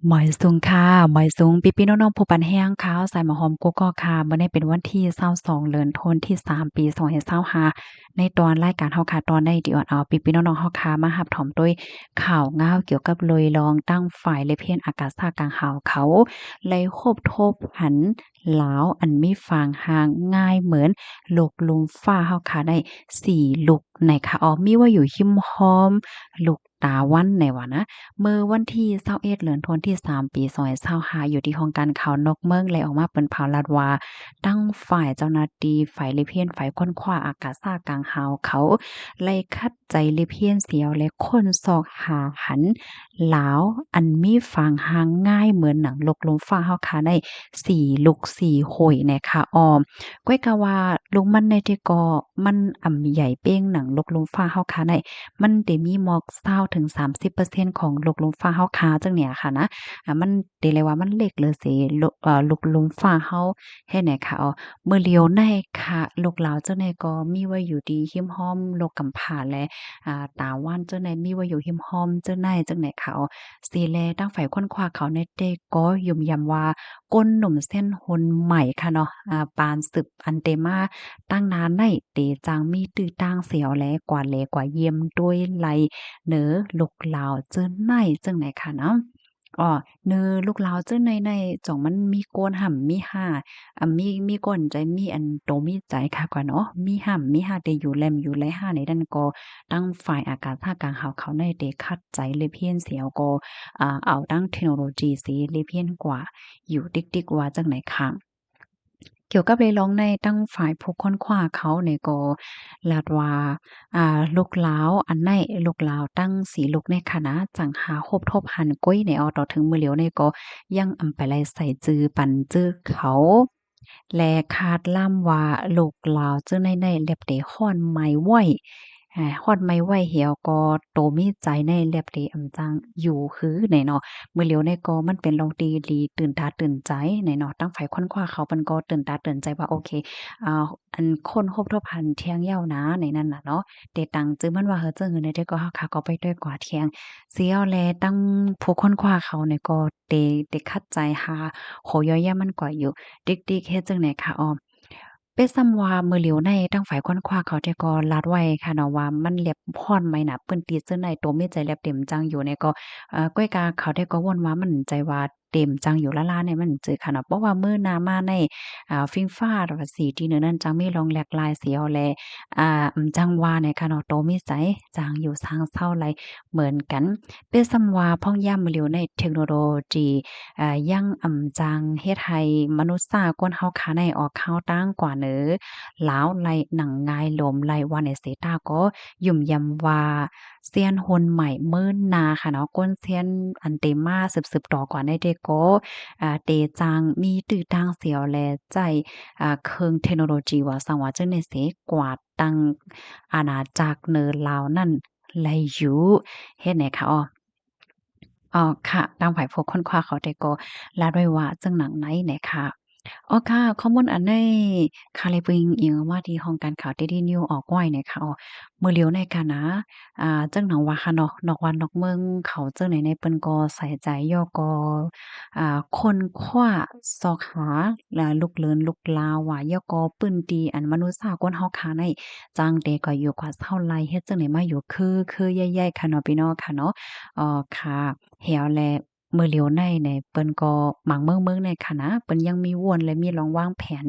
หมอยซุงค่ะหมอยซุงพี่ๆน้องๆผู้ปันแห้งขาวสายหมอหอมกุ๊กก๊อกค่ะมื้อนี้เป็นวันที่22เดือนธันวาคมที่3ปี2025ในตอนรายการเฮาค่ะตอนในที่ออนเอาพี่ๆน้องๆเฮาค่ะมารับถอมด้วยข่าวง้าวเกี่ยวกับลุยลองตั้งฝ่ายและเพียนอากาศซากกลางหาวเขาไล่คบทบหันหลาวอันมีฟางหางง่ายเหมือนโลกลมฟ้าเฮาค่ะได้4ลุกในค่ะอ๋อมีว่าอยู่หิมห้อมลูกตาวันไหนวะนะ เมื่อวันที่21เดือนธันวาคมที่3ปี2025อยู่ที่ห้องการข่าวนกเมืองเลยออกมาเปิ้นเผาลาดว่าตั้งฝ่ายเจ้าหน้าที่ฝ่ายลิเพียนฝ่ายค้นคว้าอากาศซากกลางหาวเขาไล่คัดใจลิเพียนเสียวและคนซอกหาหันหลาวอันมีฝางหางง่ายเหมือนหนังลกลมฟ้าเฮาค่ะได้4ลุก4โหยในค่ะอ้อมก้อยกะว่าลุงมันในที่ก็มันอ่ำใหญ่เป้งหนังลกลมฟ้าเฮาค่ะได้ มันได้มีหมอก20ถึง30%ของลูกลมฟ้าเฮาคาจังเนี่ยค่ะนะมันได้เลยว่ามันเล็กเลยสิลูกลมฟ้าเฮาเฮ็ดไหนค่ะอ๋อมื้อเลียวในค่ะลูกหลาวเจ้าในก็มีไว้อยู่ดีหิมห้อมโลกกำพร้าและตาว่านเจ้าในมีไว้อยู่หิมห้อมเจ้าในจังไหนค่ะอ๋อสิแลตั้งฝ่ายค้นคว้าเขาในเตก็ยุ่มยำว่าก้นหนุ่มเส้นหุนใหม่ค่ะเนาะปานสืบอันเตมา ตั้งนานในเตจางมีตื้อตั้งเสียวแลกว่าแลกว่าเยี่ยมด้วยไหลเหนอลูกลาวเจิ้นในจังไหนค่ะเนาะอ้อเนอลูกลาวเจิ้นในจ่องมันมีโกนห่ำมีห่ามีก้นใจมีอันโตมีใจคักกว่าเนาะมีห่ำมีห่าเตอยู่แลมอยู่ไลห่าในดันก็ตั้งฝ่ายอากาศภาคกลางเฮาเขาในเตคัดใจเลยเพี้ยนเสียวก็เอาตั้งเทคโนโลยีสิเลยเพี้ยนกว่าอยู่ติ๊กๆว่าจังไหนค่ะ เกี่ยวกับเรื่องร้องในตั้งฝ่ายผู้ค้นคว้าเขาเนี่ยก็ลาดว่าลูกลาวอันในลูกลาวตั้งสีลูกในคณะจังหาคบทบหันก้อยในต่อถึงมื้อเหลียวในก็ยังอำไปไล่ใส่จื้อปันจื้อเขาและคาดล่ำว่าลูกลาวจื้อในเล็บเดฮ้อนไม้ไว้ฮ้อนไม้ไว้เหี่ยวก็โตมีใจในเล็บเดอำจังอยู่คือไหนเนาะ มื้อเหลียวในก็มันเป็นโรงตีดีตื่นตาตื่นใจในเนาะตั้งฝ่ายค้นคว้าเขามันก็ตื่นตาตื่นใจว่าโอเคอ่าอันคนคบทบหันเที่ยงยาวนะในนั้นน่ะเนาะเตตังจื้อมันว่าเฮอเจิ้งอยู่ในเดอก็เฮาค่ะก็ไปด้วยกว่าเที่ยงเสียวแลตั้งผู้ค้นคว้าเขาเนี่ยก็เตคัดใจหาโหย่อยยามันกว่าอยู่ติ๊กๆเฮ็ดจั่งใดคะอ้อเปนส่ำว่ามื้อเหลียวในตั้งฝ่ายค้นคว้าเขาแต่ก็ลัดไว้ค่ะเนาะว่ามันแลบพรไหมน่ะเปิ้นติดจั่งใดโตมีใจแลบเต็มจังอยู่เนี่ยก็ ก้อยกาเขาได้ก็วนว่ามันใจว่าเต็มจังอยู่ละล่าเนี่ยมันจือค่ะเนาะเพราะว่ามื้อหน้ามาในฟิงฟ้าหรือว่าสีที่เหนือนั้นจังมีรองแหลกลายสีเอาแลจังว่าเนี่ยค่ะเนาะโตมีใจจางอยู่ซางเศร้าไรเหมือนกันเป็นส่ำว่าพ่องย่ามเหลียวในเทคโนโลยียังจังเฮ็ดให้มนุษย์ซากวนเฮาขาในออกข้าวตั้งกว่าเน้อลาวไลหนังงายลมไลว่าในเสตาก็ยุ่มยำว่า เซียนฮนใหม่เมินนาค่ะเนาะก้นเซียนอันเตมาสืบๆต่อกว่าในเดโกเตจางมีตื้อตางเสียวแลใจเครื่องเทคโนโลยีว่าสังว่าจังได๋เสกว่าตั้งอาณาจักรเนินลาวนั่นไหลอยู่เฮ็ดไหนคะอ้อ ค่ะตามฝ่ายพวกค้นคว้าเขาได้ก็ลาด้วยว่าจั่งหนังไหนแหน่ค่ะอ๋อค่ะข้อมูลอันนี้ค่ะเลยเบิ่งอิงว่าที่ห้องการข่าว Daily News ออกไว้เนี่ยค่ะอ๋อมื้อเหลียวในค่ะนะจั่งหนังว่าค่ะเนาะนอกวันนอกเมืองเขาจั่งไหนในเปิ้นก็ใส่ใจย่อก็ค้นคว้าซอกหาลูกเลินลูกลาวว่าย่อก็ปื้นตีอันมนุษย์สากลเฮาค่ะในจังเดก็อยู่กว่าเท่าไรเฮ็ดจั่งใดมาอยู่คือใหญ่ๆค่ะเนาะพี่น้องค่ะเนาะค่ะ แหวและมื้อเหลียวในเนี่ยเปิ้นก็หมั่งเมืองๆในค่ะนะเปิ้นยังมีวนและมีลองวางแผน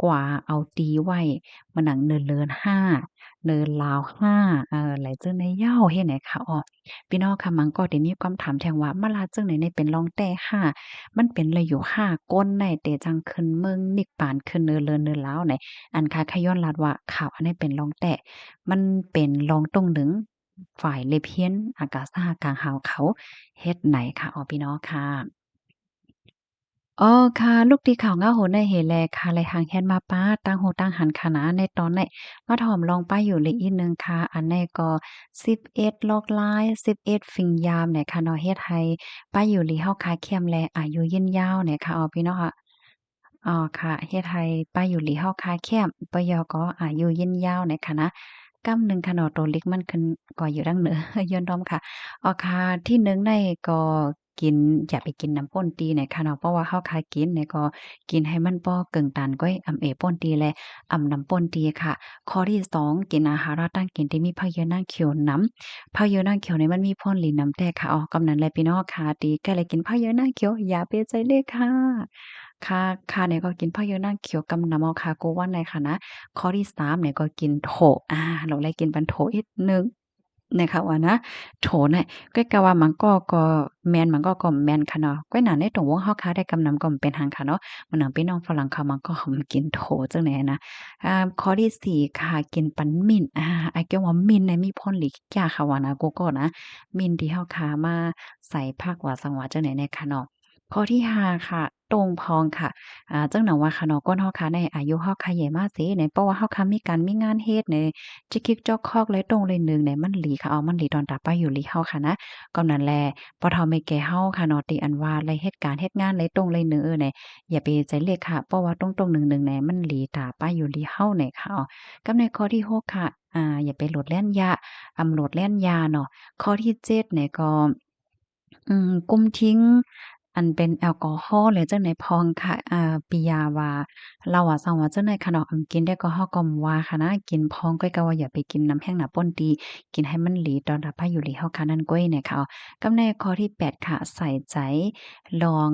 กว่าเอาตีไว้มาหนังเนินเลิน5เนินลาว5ไหลเจิ้งในเหย้าเฮ็ดไหนคะอ้อพี่น้องค่ะมันก็ได้มีความถามแทงว่ามาลาเจิ้งไหนในเป็นรองแต้5มันเป็นเลยอยู่5ก้นในแต่จังขึ้นเมืองนิกปานขึ้นเนินเลินเนินลาวไหนอันคาขย้อนลาดว่าข่าวอันนี้เป็นรองแต้มันเป็นรองตรงหนึ่งฝ่ายเลเพยนอากาศสหกลางหาวเขา เฮ็ดไหนคะอ๋อพี่น้องค่ะอ๋อค่ะลูกตีข่าวง้าโหในเหแลค่ะไหลหางแฮนมาป๊าตั้งโหตั้งหันคะนะในตอนไหนมาถ่อมลองป้ายอยู่เลยอีกหนึ่งค่ะอันนี้ก็11ลอกลาย11ฝิ่งยามเนี่ยค่ะเนาะเฮ็ดให้ป้ายอยู่ลีเฮาคาเข้มแลอายุยืนยาวเนี่ยค่ะอ๋อพี่น้องค่ะอ๋อค่ะเฮ็ดให้ป้ายอยู่ลีเฮาคาเข้มปยก็อายุยืนยาวเนี่ยค่ะนะกำหนึ่งค่ะเนาะตัวเล็กมันขึ้นก็อยู่ดังเหนือย้อนด้อมค่ะอ๋อค่ะที่หนึ่งในก็ กินอย่าไปกินน้ำป่นตีเนี่ยค่ะเนาะเพราะว่าเฮาคากินเนี่ยก็กินให้มันบ่เกิงตันก้อยอำเอป่นตีแลน้ำป่นตีค่ะข้อที่2กินอาหารตั้งกินที่มีผักเยอะนางเขียวนำผักเยอะนางเขียวเนี่ยมันมีพ่นหลีน้ำแท้ค่ะอ๋อกำนั้นแหละพี่น้องค่ะตีใกล้เลยกินผักเยอะนางเขียวอย่าไปใจเลยค่ะค่ะเนี่ยก็กินผักเยอะนางเขียวกำนำเอาค่ะกูว่าในค่ะนะข้อที่3เนี่ยก็กินโถเราเลยกินปันโถอีกหนึ่ง นะคะว่านะโถเนี่ยก้อยกะว่ามันก็แม่นมันก็แม่นค่ะเนาะก้อยหน้าในตรงวงเฮาค้าได้กำนำก็เป็นหั้นค่ะเนาะมันหนังพี่น้องฝรั่งเขามันก็หอมกินโถจังไหนนะข้อที่4ค่ะกินปันมิ้นไอ้แก้วว่ามิ้นเนี่ยมีพ่นหลีกยาค่ะว่านะกูก็นะมิ้นที่เฮาค้ามาใส่ผักว่าสังว่าจังไหนเนี่ยค่ะเนาะข้อที่5ค่ะโต่งพองค่ะจังหนังว่าค่ะเนาะก้นเฮาค้าในอายุเฮาค้าใหญ่มาเสในเพราะว่าเฮาค้ามีการมีงานเฮ็ดใน จิกกิกจอกคอกเลยตรงเลยหนึ่งเนี่ยมันหลีค่ะเอามันหลีตอนตาป้าอยู่หลีเฮาค่ะนะก็นั่นแหละพอเฒ่าแม่แก่เฮาค่ะเนาะติอันว่าเลยเฮ็ดการเฮ็ดงานเลยตรงเลยหนึ่งเนี่ยอย่าไปใจเล็กค่ะเพราะว่าตรงๆหนึ่งๆเนี่ยมันหลีตาป้าอยู่หลีเฮาเนี่ยค่ะกับในข้อที่6ค่ะอย่าไปโหลดแล่นยาโหลดแล่นยาเนาะข้อที่7เนี่ยก็กุมทิ้งอันเป็นแอลกอฮอล์หรือจั่งใดพองค่ะปิยาว่าเราอะซั้งว่าจั่งใดค่ะเนาะกินแอลกอฮอล์ก็ว่าค่ะนะกินพองก้อยก็ว่าอย่าไปกินน้ำแห้งน่ะป่นติกินให้มันหลีตอนรับพายุหลีเฮาค่ะนั่นก้อยเนี่ยค่ะกับในข้อที่8ค่ะใส่ใจลอง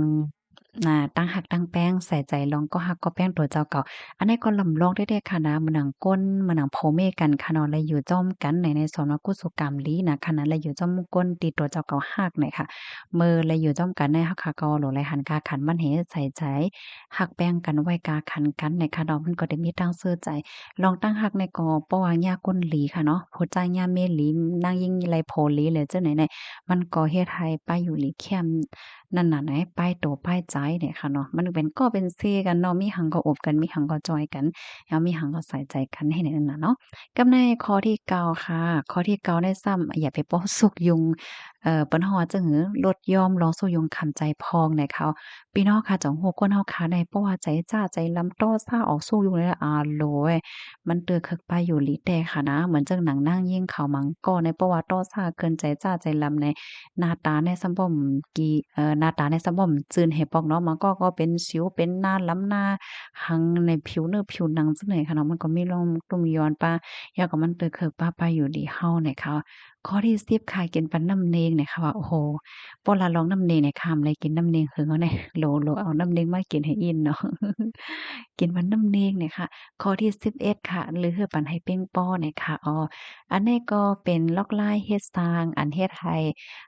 ตั้งหักตั้งแป้งใส่ใจลองก็ฮักก็แป้งตัวเจ้าเก่าอันนี้ก็ลำลองได้ๆค่ะนะมื้อหนังก้นมื้อหนังโพเมกันค่ะเนาะแล้วอยู่จ้อมกันในสอนว่ากุศกรรมลีนะค่ะนั้นแล้วอยู่จ้อมก้นติตัวเจ้าเก่าฮักเนี่ยค่ะ มือและอยู่จ้อมกันในฮักคากอโหลไหลหันกาขันมันเหใส่ใจหักแป้งกันไว้กาขันกันในคะดอกมันก็ได้มีตั้งเสื้อใจลองตั้งหักในกอเพราะว่าญาก้นหลีค่ะเนาะผู้ใจญาเมหลีนางยิ่งไรโพลีเลยเจ้าไหนไหนมันก็เฮ็ดให้ป้ายอยู่หลีเข้มนั่นน่ะไหนป้ายโตป้ายใจเนี่ยค่ะเนาะมันเป็นก็เป็นเซกันเนาะมีหังก็อบกันมีหังก็จอยกันแล้วมีหังก็ใส่ใจกันให้นั่นน่ะเนาะกับในข้อที่เก้าค่ะข้อที่เก้าได้ซ้ำอย่าไปป้อสุกยุง เปิ้นฮ้อจังหือลดยอมลองสู้ยุงคำใจพองในเขาพี่น้องค่ะจังฮู้คนเฮาค่ะในเพราะว่าใจจ้าใจลำต้อซ่าออกสู้ยุงเลยโหลยมันเตือคึกไปอยู่หลีแต่ค่ะนะเหมือนจังหนังนางยิ่งเขามังก็ในประวัติต้อซ่าเกินใจจ้าใจลำในหน้าตาในซัมบ่มหน้าตาในซัมบ่มจืนให้ปอกเนาะมันก็เป็นสิวเป็นหน้าล้ำหน้าหังในผิวเนื้อผิวหนังจังไหนค่ะเนาะมันก็มีร่องตุ่มย้อนปยาก็มันเตือคึกป้าไปอยู่ดีเฮาเนี่ยค่ะ ข้อที่10ค่ะกินปันน้ำเนงเนี่ยค่ะว่าโอ้โฮปอลาลองน้ำเนงเนี่ยข้ามเลยกินน้ำเนงหึงเอาแน่โหลเอาน้ำเนงมากินให้อิ่มเนาะกินมันน้ำเนงเนี่ยค่ะข้อที่11ค่ะลือปันให้เป้งป้อเนี่ยค่ะอันนี้ก็เป็นลอกลายเฮ็ดสร้างอันเฮ็ดให้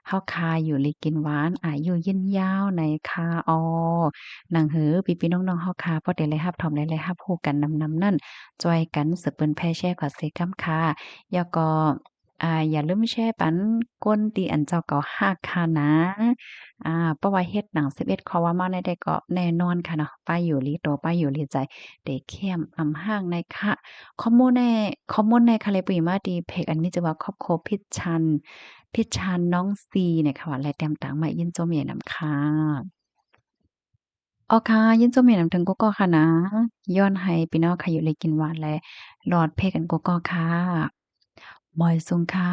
เฮาคาอยู่ลิกินหวานอายุยืนยาวในคาหนังหือพี่ๆน้องๆเฮาคาพอได้เลยรับทอมได้เลยรับรู้กันนำนั้นจ่อยกันสืบเปิ้นแพ่แชร์กว่าเสกำค่ะแล้วก็ อย่าลืมแชร์ปันก้นตีอันเจ้าเก่าฮักค่ะนะเพราะว่าเฮ็ดหนัง11เขาว่ามาได้ได้ก็แน่นอนค่ะเนาะป้ายอยู่ลีโตป้ายอยู่ลีใจได้เข้มห้างในค่ะข้อมูลในคาเลปุยมาดีเพกอันมีจะว่าครอบครัวพิชชันน้องซีเนี่ยค่ะว่าและแต้มต่างมายินโจเมนำค่ะอ้อค่ะยินโจเมนำถึงกกค่ะนะย้อนให้พี่น้องค่ะอยู่เลยกินหวานและหลอดเพกันกกค่ะบอยซุงค่ะ